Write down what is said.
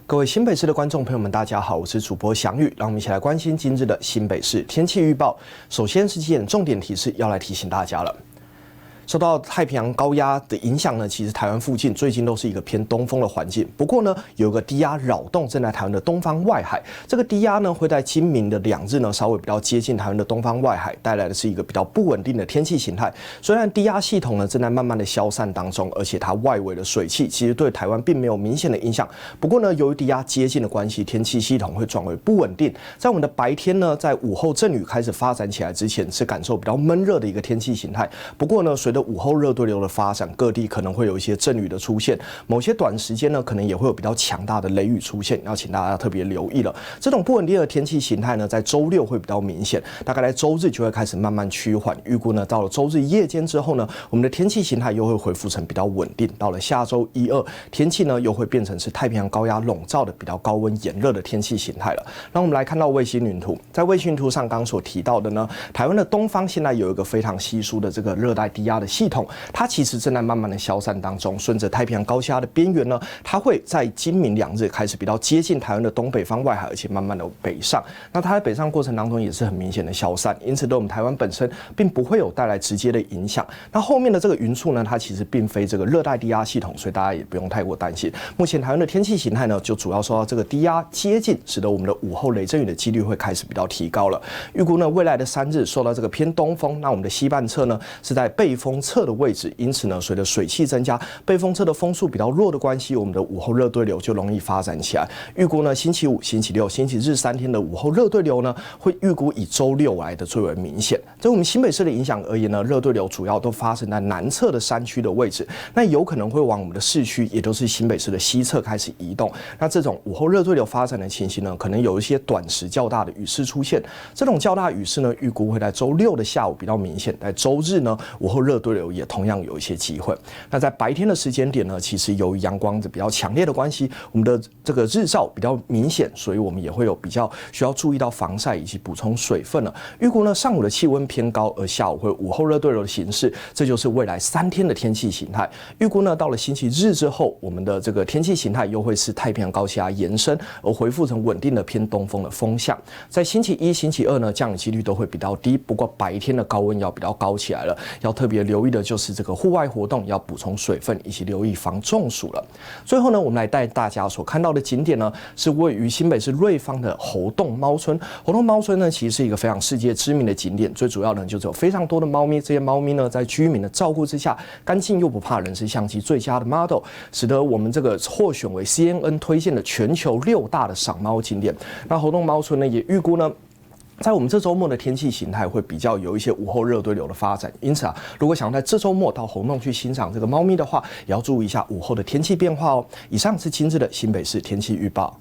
各位新北市的观众朋友们，大家好，我是主播翔宇，让我们一起来关心今日的新北市天气预报。首先是几点重点提示要来提醒大家了。受到太平洋高压的影响呢，其实台湾附近最近都是一个偏东风的环境。不过呢，有个低压扰动正在台湾的东方外海。这个低压呢，会在今明的2日呢，稍微比较接近台湾的东方外海，带来的是一个比较不稳定的天气形态。虽然低压系统呢正在慢慢的消散当中，而且它外围的水汽其实对台湾并没有明显的影响。不过呢，由于低压接近的关系，天气系统会转为不稳定。在我们的白天呢，在午后阵雨开始发展起来之前，是感受比较闷热的一个天气形态。不过呢，随着午后热对流的发展，各地可能会有一些阵雨的出现，某些短时间呢，可能也会有比较强大的雷雨出现，要请大家特别留意了。这种不稳定的天气形态呢，在周六会比较明显，大概在周日就会开始慢慢趋缓。预估呢，到了周日夜间之后呢，我们的天气形态又会恢复成比较稳定。到了下周1、2，天气呢又会变成是太平洋高压笼罩的比较高温炎热的天气形态了。让我们来看到卫星云图，在卫星云图上刚所提到的呢，台湾的东方现在有一个非常稀疏的这个热带低压的系统。它其实正在慢慢的消散当中，顺着太平洋高气压的边缘呢，它会在今明2日开始比较接近台湾的东北方外海，而且慢慢的北上。那它在北上过程当中也是很明显的消散，因此对我们台湾本身并不会有带来直接的影响。那后面的这个云束呢，它其实并非这个热带低压系统，所以大家也不用太过担心。目前台湾的天气形态呢，就主要受到这个低压接近，使得我们的午后雷阵雨的几率会开始比较提高了。预估呢，未来的3日受到这个偏东风，那我们的西半侧呢是在背风侧的位置。因此呢，随着水汽增加，背风侧的风速比较弱的关系，我们的午后热对流就容易发展起来。预估呢，星期五、星期六、星期日3天的午后热对流呢，会预估以周六来的最为明显。对我们新北市的影响而言呢，热对流主要都发生在南侧的山区的位置，那有可能会往我们的市区，也就是新北市的西侧开始移动。那这种午后热对流发展的情形呢，可能有一些短时较大的雨势出现。这种较大雨势呢，预估会在周六的下午比较明显，在周日呢，午后热对流也同样有一些机会。那在白天的时间点呢，其实由于阳光比较强烈的关系，我们的这个日照比较明显，所以我们也会有比较需要注意到防晒以及补充水分了。预估呢，上午的气温偏高，而下午会午后热对流的形式，这就是未来3天的天气形态。预估呢，到了星期日之后，我们的这个天气形态又会是太平洋高气压延伸，而恢复成稳定的偏东风的风向。在星期1、星期2呢，降雨几率都会比较低，不过白天的高温要比较高起来了。要特别留意的就是这个户外活动要补充水分，以及留意防中暑了。最后呢，我们来带大家所看到的景点呢，是位于新北市瑞芳的猴洞猫村。猴洞猫村呢，其实是一个非常世界知名的景点，最主要呢，就是有非常多的猫咪。这些猫咪呢，在居民的照顾之下，干净又不怕人，是相机最佳的 model， 使得我们这个获选为 CNN 推荐的全球6大的赏猫景点。那猴洞猫村呢，也预估呢，在我们这周末的天气形态会比较有一些午后热对流的发展，因此啊，如果想在这周末到猴洞去欣赏这个猫咪的话，也要注意一下午后的天气变化哦。以上是今日的新北市天气预报。